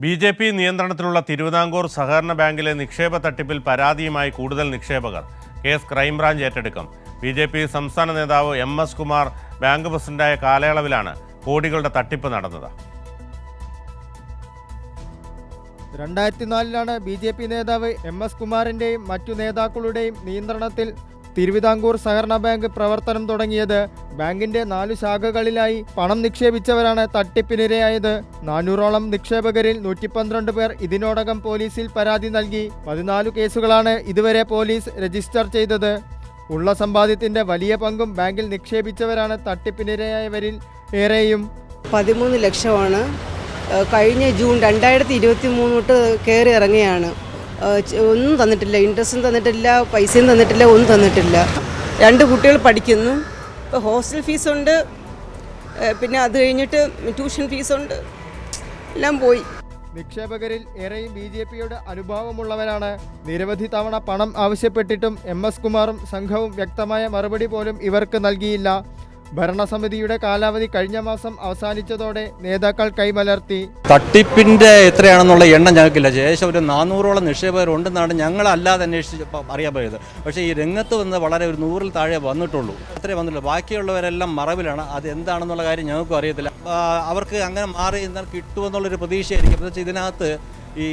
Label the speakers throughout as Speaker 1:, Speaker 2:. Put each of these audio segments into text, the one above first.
Speaker 1: BJP. നിയന്ത്രണത്തിലുള്ള തിരുവിതാംകൂർ സഹകരണ ബാങ്കിലെ നിക്ഷേപ തട്ടിപ്പിൽ പരാതിയുമായി കൂടുതൽ നിക്ഷേപകർ. കേസ് ക്രൈംബ്രാഞ്ച് ഏറ്റെടുക്കും. ബി.ജെ.പി. സംസ്ഥാന നേതാവ് എം.എസ്. കുമാർ ബാങ്ക് പ്രസിഡന്റായ കാലയളവിലാണ് കോടികളുടെ തട്ടിപ്പ് നടന്നത്.
Speaker 2: 2004 ബി.ജെ.പി. നേതാവ് എം.എസ്. കുമാറിൻ്റെയും മറ്റു നേതാക്കളുടെയും നിയന്ത്രണത്തിൽ തിരുവിതാംകൂർ സഹകരണ ബാങ്ക് പ്രവർത്തനം തുടങ്ങിയത്. ബാങ്കിന്റെ 4 ശാഖകളിലായി പണം നിക്ഷേപിച്ചവരാണ് തട്ടിപ്പിനിരയായത്. 400ഓളം നിക്ഷേപകരിൽ 112 പേർ ഇതിനോടകം പോലീസിൽ പരാതി നൽകി. 14 കേസുകളാണ് ഇതുവരെ പോലീസ് രജിസ്റ്റർ ചെയ്തത്. ഉള്ള സമ്പാദ്യത്തിന്റെ വലിയ പങ്കും ബാങ്കിൽ നിക്ഷേപിച്ചവരാണ് തട്ടിപ്പിനിരയായവരിൽ ഏറെയും.
Speaker 3: 13 ലക്ഷമാണ് കഴിഞ്ഞ ജൂൺ 2023 തൊട്ട് കയറി ഇറങ്ങിയാണ്. ഒന്നും തന്നിട്ടില്ല, ഇൻട്രസ്റ്റും തന്നിട്ടില്ല, പൈസയും തന്നിട്ടില്ല, ഒന്നും തന്നിട്ടില്ല. 2 കുട്ടികൾ പഠിക്കുന്നു. ഇപ്പോൾ ഹോസ്റ്റൽ ഫീസുണ്ട്, പിന്നെ അത് കഴിഞ്ഞിട്ട് ട്യൂഷൻ ഫീസുണ്ട്, എല്ലാം പോയി.
Speaker 2: നിക്ഷേപകരിൽ ഏറെയും ബി.ജെ.പിയുടെ അനുഭാവമുള്ളവരാണ്. നിരവധി തവണ പണം ആവശ്യപ്പെട്ടിട്ടും എം.എസ്. കുമാറും സംഘവും വ്യക്തമായ മറുപടി പോലും ഇവർക്ക് നൽകിയില്ല. ഭരണസമിതിയുടെ കാലാവധി കഴിഞ്ഞ മാസം അവസാനിച്ചതോടെ നേതാക്കൾ കൈമലർത്തി.
Speaker 4: തട്ടിപ്പിൻ്റെ എത്രയാണെന്നുള്ള എണ്ണം ഞങ്ങൾക്കില്ല. ശേഷം ഒരു 400ഓളം നിക്ഷേപകരുണ്ടെന്നാണ് ഞങ്ങളല്ലാതെ അന്വേഷിച്ച് അറിയാൻ പോയത്. പക്ഷേ ഈ രംഗത്ത് വന്ന് വളരെ ഒരു 100-ൽ താഴെ വന്നിട്ടുള്ളൂ. അത്രേ വന്നിട്ടുള്ളൂ. ബാക്കിയുള്ളവരെല്ലാം മറവിലാണ്. അത് എന്താണെന്നുള്ള കാര്യം ഞങ്ങൾക്കും അറിയത്തില്ല. അവർക്ക് അങ്ങനെ മാറി എന്നാൽ കിട്ടുമെന്നുള്ളൊരു പ്രതീക്ഷയായിരിക്കും. എന്ന് വെച്ചാൽ ഇതിനകത്ത് ഈ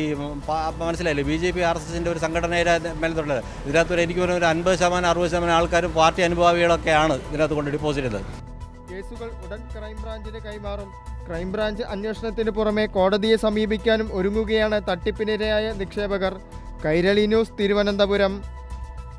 Speaker 4: മനസ്സിലായില്ലേ, ബി.ജെ.പി. RSSൻ്റെ ഒരു സംഘടനയുടെ മേലത്തുള്ളത്. ഇതിനകത്ത് എനിക്ക് ഒരു 50% 60% ആൾക്കാരും പാർട്ടി അനുഭാവികളൊക്കെയാണ് ഇതിനകത്ത് കൊണ്ട് ഡിപ്പോസിറ്റ് ചെയ്തത്.
Speaker 2: കേസുകൾ ഉടൻ ക്രൈംബ്രാഞ്ചിന് കൈമാറും. ക്രൈംബ്രാഞ്ച് അന്വേഷണത്തിന് പുറമെ കോടതിയെ സമീപിക്കാനും ഒരുങ്ങുകയാണ് തട്ടിപ്പിനിരയായ നിക്ഷേപകർ. കൈരളി ന്യൂസ്, തിരുവനന്തപുരം.